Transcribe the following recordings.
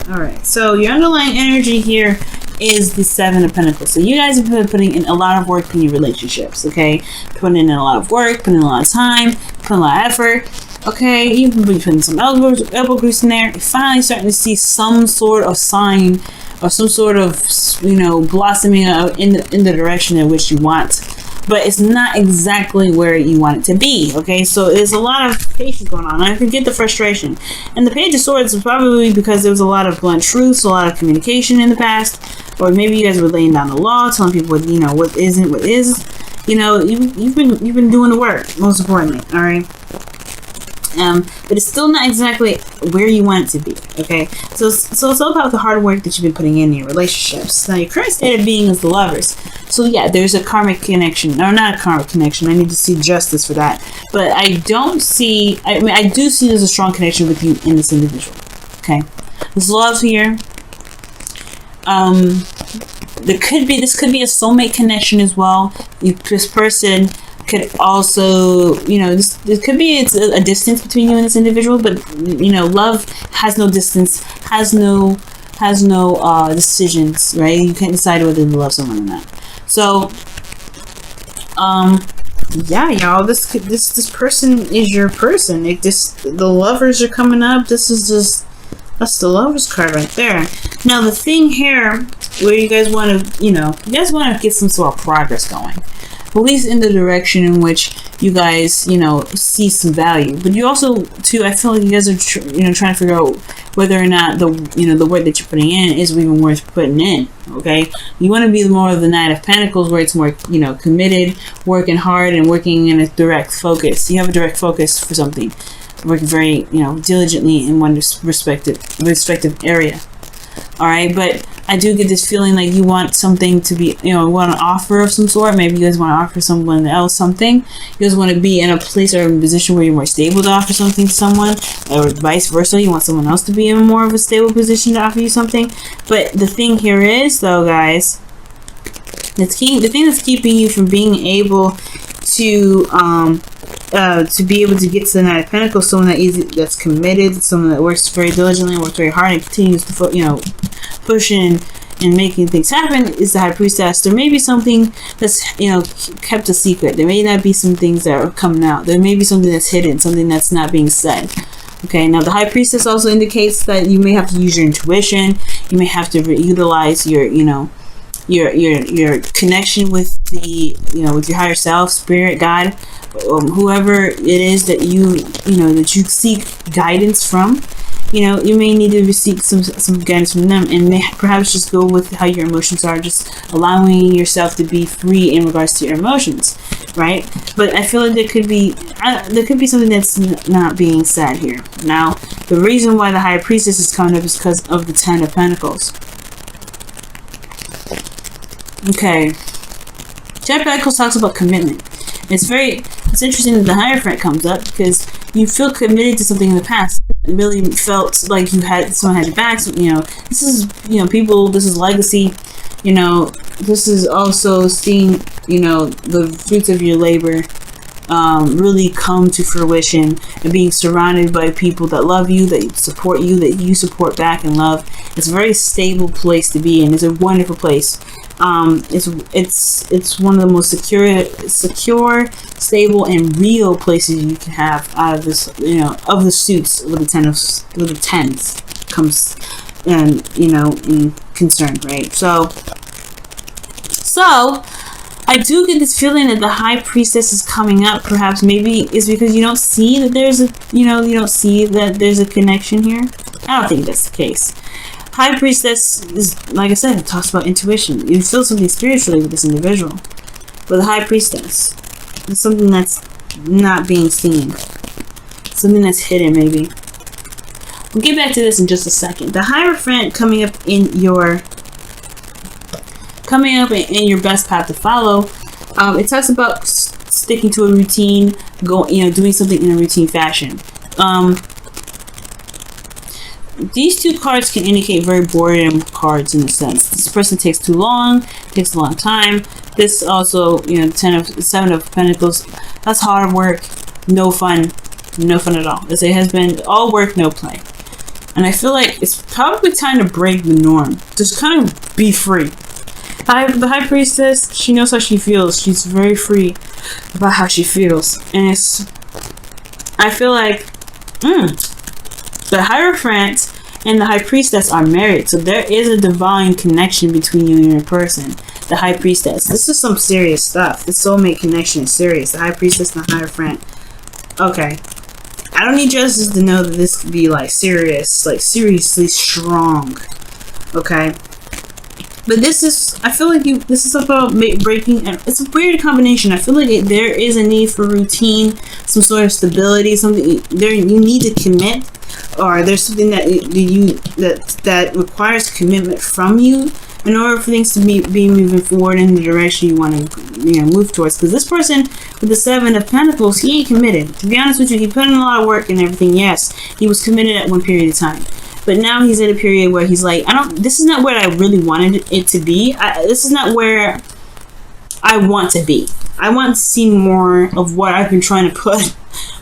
All right. So your underlying energy here is the Seven of Pentacles. So you guys have been putting in a lot of work in your relationships, okay? Putting in a lot of work, putting in a lot of time, putting a lot of effort, okay? You've been putting some elbow grease in there. You're finally starting to see some sort of sign or some sort of, blossoming in the direction in which you want. But it's not exactly where you want it to be, okay? So there's a lot of patience going on. I can get the frustration. And the Page of Swords is probably because there was a lot of blunt truths, a lot of communication in the past, or maybe you guys were laying down the law, telling people what isn't, what is. You've been doing the work, most importantly, all right? But it's still not exactly where you want it to be, okay? So it's all about the hard work that you've been putting in your relationships. Now, your current state of being is the Lovers. So yeah, there's a karmic connection, or not a karmic connection. I need to see justice for that. But I do see there's a strong connection with you in this individual, okay? There's love here. This could be a soulmate connection as well. This person could also, this could be a distance between you and this individual, but love has no distance, has no decisions, right? You can't decide whether to love someone or not. So, yeah, y'all, this person is your person. The Lovers are coming up. That's the Lovers card right there. Now the thing here, where you guys want to, get some sort of progress going. At least in the direction in which you guys, see some value. But you also, too, I feel like you guys are, trying to figure out whether or not the work that you're putting in is even worth putting in. Okay, you want to be more of the Knight of Pentacles, where it's more, committed, working hard, and working in a direct focus. You have a direct focus for something, working very, diligently in one respective area. All right, but I do get this feeling like you want something to be, want an offer of some sort. Maybe you guys want to offer someone else something. You guys want to be in a place or a position where you're more stable to offer something to someone, or vice versa. You want someone else to be in more of a stable position to offer you something. But the thing here is, though, guys, the thing that's keeping you from being able to be able to get to the Knight of Pentacles, someone that's committed, someone that works very diligently, works very hard, and continues to push in and making things happen, is the High Priestess. There may be something that's kept a secret. There may not be some things that are coming out. There may be something that's hidden, something that's not being said. Okay, now the High Priestess also indicates that you may have to use your intuition. You may have to utilize your connection with with your higher self, spirit, God, whoever it is that that you seek guidance from. You may need to seek some guidance from them, and perhaps just go with how your emotions are, just allowing yourself to be free in regards to your emotions, right? But I feel like there could be something that's not being said here. Now, the reason why the High Priestess is coming up is because of the Ten of Pentacles. Okay, Ten of Pentacles talks about commitment. It's interesting that the Hierophant comes up because you feel committed to something in the past. It really felt like someone had your back. So, this is people. This is legacy. This is also seeing the fruits of your labor really come to fruition, and being surrounded by people that love you, that support you, that you support back and love. It's a very stable place to be in. It's a wonderful place. It's one of the most secure, stable, and real places you can have out of this, of the suits with the tens comes, and in concern, right? So I do get this feeling that the High Priestess is coming up. Perhaps maybe it's because you don't see that there's a connection here. I don't think that's the case. High Priestess is, like I said, it talks about intuition. You feel something spiritually with this individual. But the High Priestess is something that's not being seen. Something that's hidden, maybe. We'll get back to this in just a second. The Hierophant coming up in your best path to follow. It talks about sticking to a routine, doing something in a routine fashion. These two cards can indicate very boredom cards in a sense. This person takes too long, takes a long time. This also, Seven of Pentacles, that's hard work, no fun at all. As it has been all work, no play. And I feel like it's probably time to break the norm. Just kind of be free. The High Priestess, she knows how she feels. She's very free about how she feels. And I feel like the Hierophant and the High Priestess are married. So there is a divine connection between you and your person. The High Priestess. This is some serious stuff. The soulmate connection is serious. The High Priestess and the Hierophant. Okay. I don't need justice to know that this could be like serious. Like seriously strong. Okay. But this is, I feel like this is about breaking, it's a weird combination. I feel like there is a need for routine, some sort of stability, something there you need to commit, or there's something that requires commitment from you in order for things to be moving forward in the direction you want to move towards. Because this person with the Seven of Pentacles, he ain't committed. To be honest with you, he put in a lot of work and everything. Yes, he was committed at one period of time. But now he's at a period where he's like, this is not where I really wanted it to be. This is not where I want to be. I want to see more of what I've been trying to put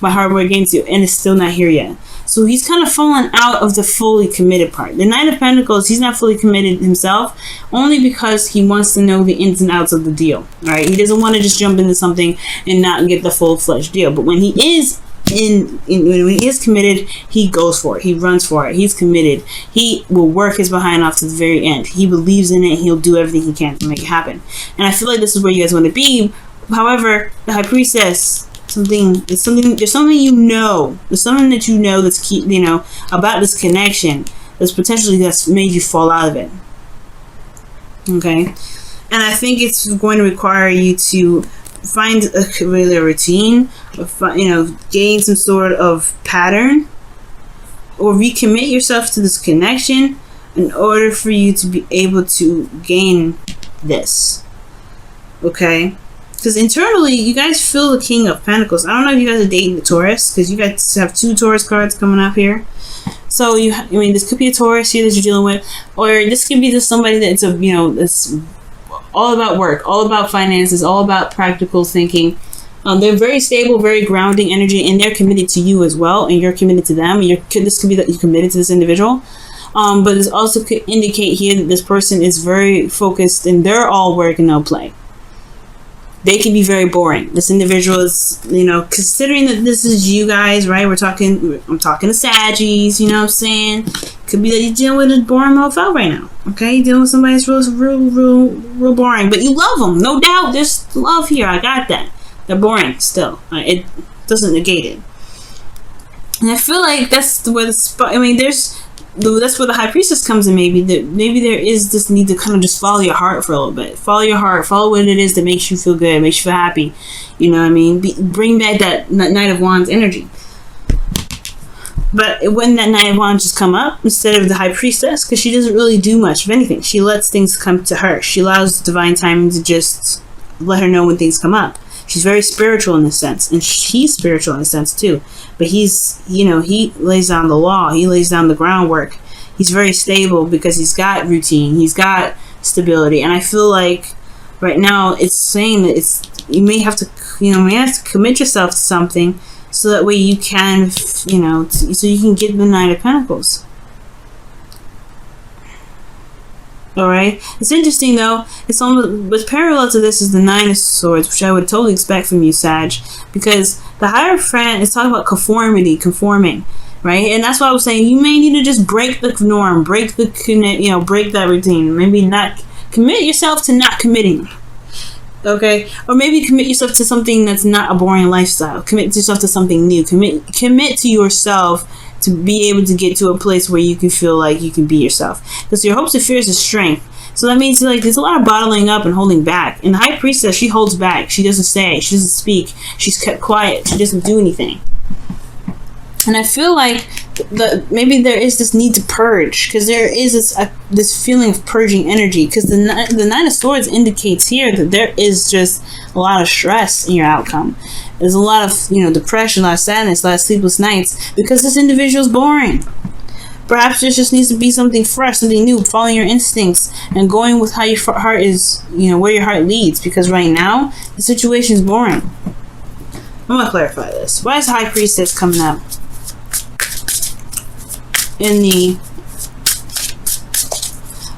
my hard work into, and it's still not here yet. So he's kind of fallen out of the fully committed part. The Knight of Pentacles, he's not fully committed himself, only because he wants to know the ins and outs of the deal, right? He doesn't want to just jump into something and not get the full-fledged deal. But when he is when he is committed, he goes for it. He runs for it. He's committed. He will work his behind off to the very end. He believes in it. He'll do everything he can to make it happen. And I feel like this is where you guys want to be. However, the High Priestess, there's something you know. There's something that you know that's about this connection that's made you fall out of it. Okay, and I think it's going to require you to find a regular routine, gain some sort of pattern, or recommit yourself to this connection in order for you to be able to gain this. Okay? Because internally, you guys feel the King of Pentacles. I don't know if you guys are dating the Taurus, because you guys have 2 Taurus cards coming up here. So this could be a Taurus here that you're dealing with, or this could be just somebody that's that's all about work, all about finances, all about practical thinking. They're very stable, very grounding energy, and they're committed to you as well, and you're committed to them. This could be that you're committed to this individual. But this also could indicate here that this person is very focused, and they're all work and no play. They can be very boring. This individual is, considering that this is you guys, right? I'm talking to Saggies, you know what I'm saying? Could be that you're dealing with a boring mofo right now, okay? You're dealing with somebody that's real boring, but you love them, no doubt. There's love here. I got that. They're boring still. It doesn't negate it. And I feel like that's where that's where the High Priestess comes in. Maybe there is this need to kind of just follow your heart for a little bit. Follow your heart. Follow what it is that makes you feel good, makes you feel happy. You know what I mean? Bring back that Knight of Wands energy. But when that Knight of Wands just come up instead of the High Priestess, because she doesn't really do much of anything. She lets things come to her. She allows divine timing to just let her know when things come up. She's very spiritual in this sense, and he's spiritual in a sense too. But he lays down the law. He lays down the groundwork. He's very stable because he's got routine. He's got stability. And I feel like right now it's saying that you may have to commit yourself to something so that way you can, so you can get the Knight of Pentacles. Alright, it's interesting though. It's almost, but parallel to this is the Nine of Swords, which I would totally expect from you, Sag, because the Hierophant is talking about conforming, right? And that's why I was saying you may need to just break the norm, break that routine. Maybe not commit yourself to not committing, okay? Or maybe commit yourself to something that's not a boring lifestyle. Commit yourself to something new. Commit to yourself to be able to get to a place where you can feel like you can be yourself. Because your hopes and fears is strength. So that means there's a lot of bottling up and holding back. And the High Priestess, she holds back. She doesn't say. She doesn't speak. She's kept quiet. She doesn't do anything. And I feel like maybe there is this need to purge, because there is this feeling of purging energy. Because the Nine of Swords indicates here that there is just a lot of stress in your outcome. There's a lot of depression, a lot of sadness, a lot of sleepless nights, because this individual is boring. Perhaps there just needs to be something fresh, something new, following your instincts and going with how your heart is, where your heart leads. Because right now the situation is boring. I'm gonna clarify this. Why is High Priestess coming up? in the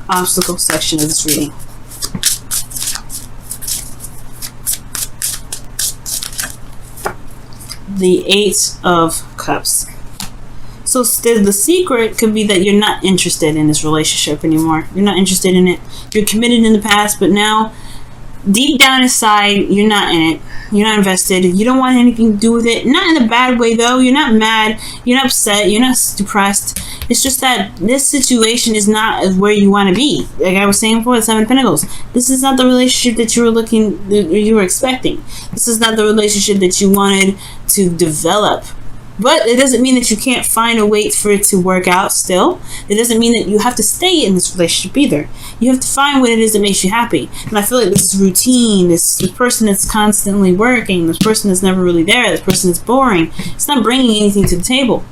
obstacle section of this reading. The Eight of Cups. So the secret could be that you're not interested in this relationship anymore. You're not interested in it. You're committed in the past, but now, deep down inside, you're not in it. You're not invested. You don't want anything to do with it. Not in a bad way, though. You're not mad. You're not upset. You're not depressed. It's just that this situation is not where you want to be. Like I was saying before, the Seven of Pentacles. This is not the relationship that you were expecting. This is not the relationship that you wanted to develop. But it doesn't mean that you can't find a way for it to work out still. It doesn't mean that you have to stay in this relationship either. You have to find what it is that makes you happy. And I feel like this is routine, this person that's constantly working, this person that's never really there, this person that's boring. It's not bringing anything to the table.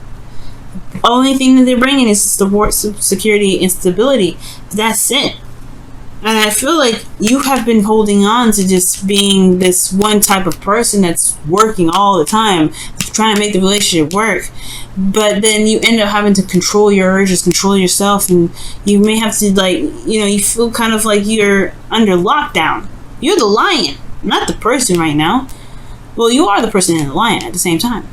The only thing that they're bringing is support, security, and stability. That's it. And I feel like you have been holding on to just being this one type of person that's working all the time, trying to make the relationship work. But then you end up having to control your urges, control yourself, and you may have to, like, you feel kind of like you're under lockdown. You're the lion, not the person right now. Well, you are the person and the lion at the same time.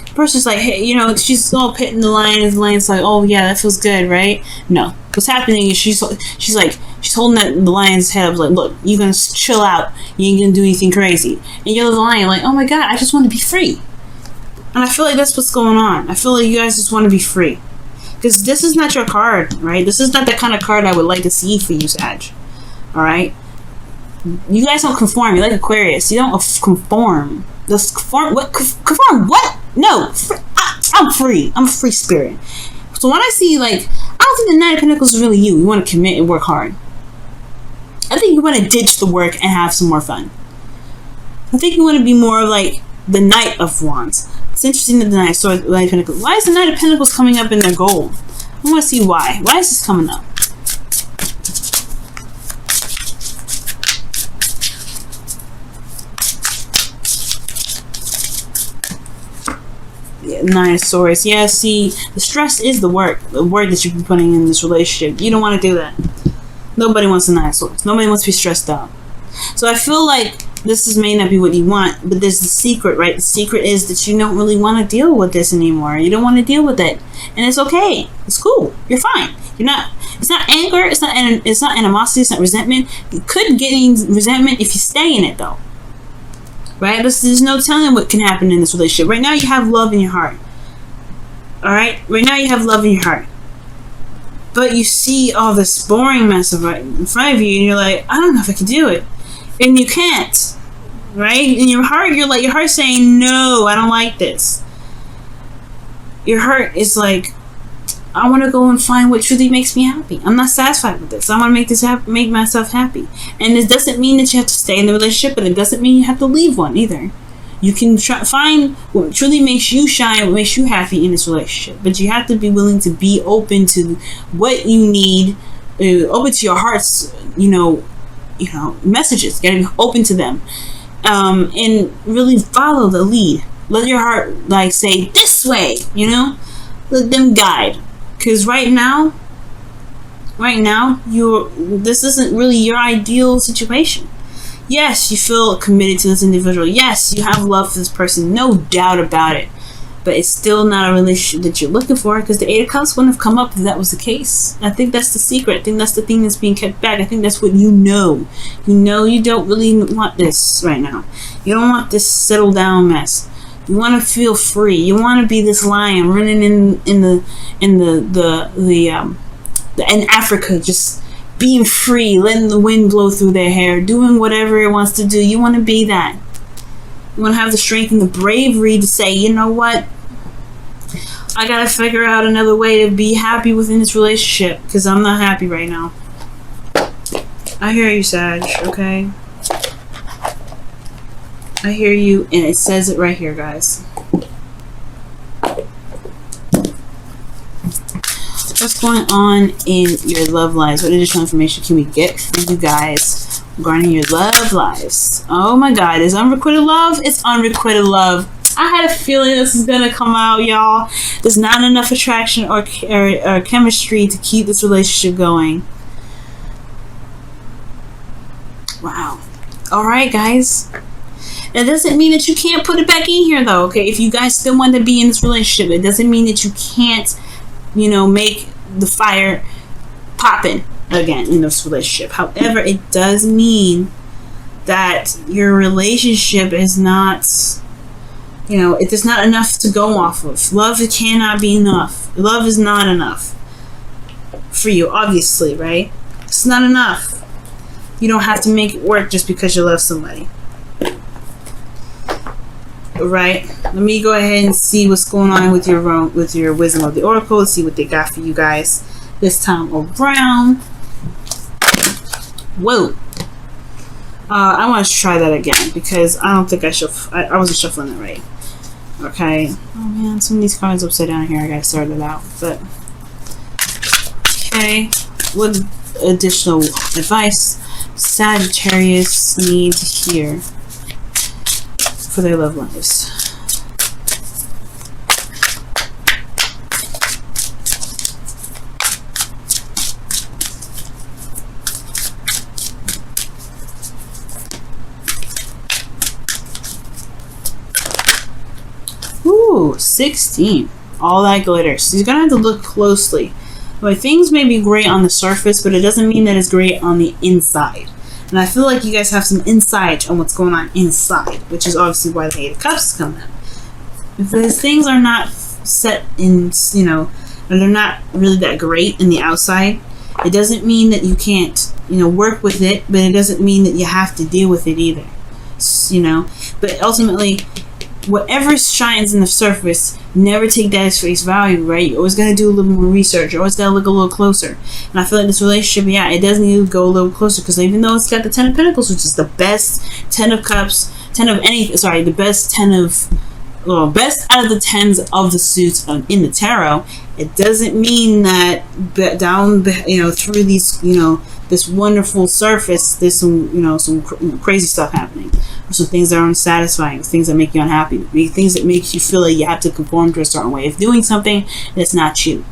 The person's like, hey, she's all petting the lion, and the lion's like, oh yeah, that feels good, right? No. What's happening is she's holding the lion's head up, like, look, you're gonna chill out, you ain't gonna do anything crazy. And you're the lion, like, oh my god, I just want to be free. And I feel like that's what's going on. I feel like you guys just want to be free. Because this is not your card, right? This is not the kind of card I would like to see for you, Sag. Alright? You guys don't conform. You're like Aquarius. You don't conform. Just conform. What? Conform? What? No. I'm free. I'm a free spirit. So when I see, like, I don't think the Nine of Pentacles is really you. You want to commit and work hard. I think you want to ditch the work and have some more fun. I think you want to be more like the Knight of Wands. It's interesting that the Knight of Pentacles. Why is the Knight of Pentacles coming up in their goal? I want to see why. Why is this coming up? Nine of Swords. Yeah, see, the stress is the work that you've been putting in this relationship. You don't want to do that. Nobody wants a Nine of Swords. Nobody wants to be stressed out. So I feel like this may not be what you want, but there's the secret, right? The secret is that you don't really want to deal with this anymore. You don't want to deal with it, and it's okay. It's cool. You're fine. You're not. It's not anger. It's not animosity. It's not resentment. You could get resentment if you stay in it, though. Right? There's no telling what can happen in this relationship. Right now, you have love in your heart. Alright? Right now, you have love in your heart. But you see all this boring mess right in front of you, and you're like, I don't know if I can do it. And you can't. Right? In your heart, your heart's saying, no, I don't like this. Your heart is like, I want to go and find what truly makes me happy. I'm not satisfied with this. I want to make myself happy. And it doesn't mean that you have to stay in the relationship, but it doesn't mean you have to leave one either. You can find what truly makes you shine, what makes you happy in this relationship. But you have to be willing to be open to what you need, open to your heart's, messages. Getting open to them, and really follow the lead. Let your heart say this way. Let them guide. Because right now, this isn't really your ideal situation. Yes, you feel committed to this individual. Yes, you have love for this person. No doubt about it. But it's still not a relationship that you're looking for, because the Eight of Cups wouldn't have come up if that was the case. I think that's the secret. I think that's the thing that's being kept back. I think that's what you know. You don't really want this right now. You don't want this settle down mess. You want to feel free. You want to be this lion running in Africa, just being free, letting the wind blow through their hair, doing whatever it wants to do. You want to be that. You want to have the strength and the bravery to say, you know what? I got to figure out another way to be happy within this relationship, because I'm not happy right now. I hear you, Sag, okay? I hear you, and it says it right here, guys. What's going on in your love lives? What additional information can we get from you guys regarding your love lives? Oh my God, is unrequited love? It's unrequited love. I had a feeling this is gonna come out, y'all. There's not enough attraction or chemistry to keep this relationship going. Wow. All right, guys. That doesn't mean that you can't put it back in here, though. Okay, if you guys still want to be in this relationship, it doesn't mean that you can't, you know, make the fire popping again in this relationship. However, it does mean that your relationship is not, you know, it is not enough to go off of. Love cannot be enough. Love is not enough for you, obviously, right? It's not enough. You don't have to make it work just because you love somebody. Right? Let me go ahead and see what's going on with your wisdom of the oracle. Let's see what they got for you guys this time around. Whoa. I want to try that again because I don't think I wasn't shuffling it right. Okay. Oh man, some of these cards upside down here. I gotta sort it out. But okay. What additional advice Sagittarius need to hear for their love lives? Ooh, 16. All that glitters. So you're gonna have to look closely. Well, things may be great on the surface, but it doesn't mean that it's great on the inside. And I feel like you guys have some insight on what's going on inside, which is obviously why the Eight of Cups is coming up. If those things are not set in, you know, or they're not really that great in the outside, it doesn't mean that you can't, you know, work with it, but it doesn't mean that you have to deal with it either. You know, but ultimately, whatever shines in the surface, never take that as face value, right? You're always going to do a little more research. You always got to look a little closer. And I feel like this relationship, yeah, it does need to go a little closer because even though it's got the 10 of Pentacles, which is the best 10 of Cups, 10 of anything, sorry, the best 10 of, well, best out of the 10s of the suits in the tarot, it doesn't mean that down, you know, through these, you know, this wonderful surface, there's some, you know, some crazy stuff happening. Some things that are unsatisfying, things that make you unhappy, things that make you feel like you have to conform to a certain way of doing something that's not you.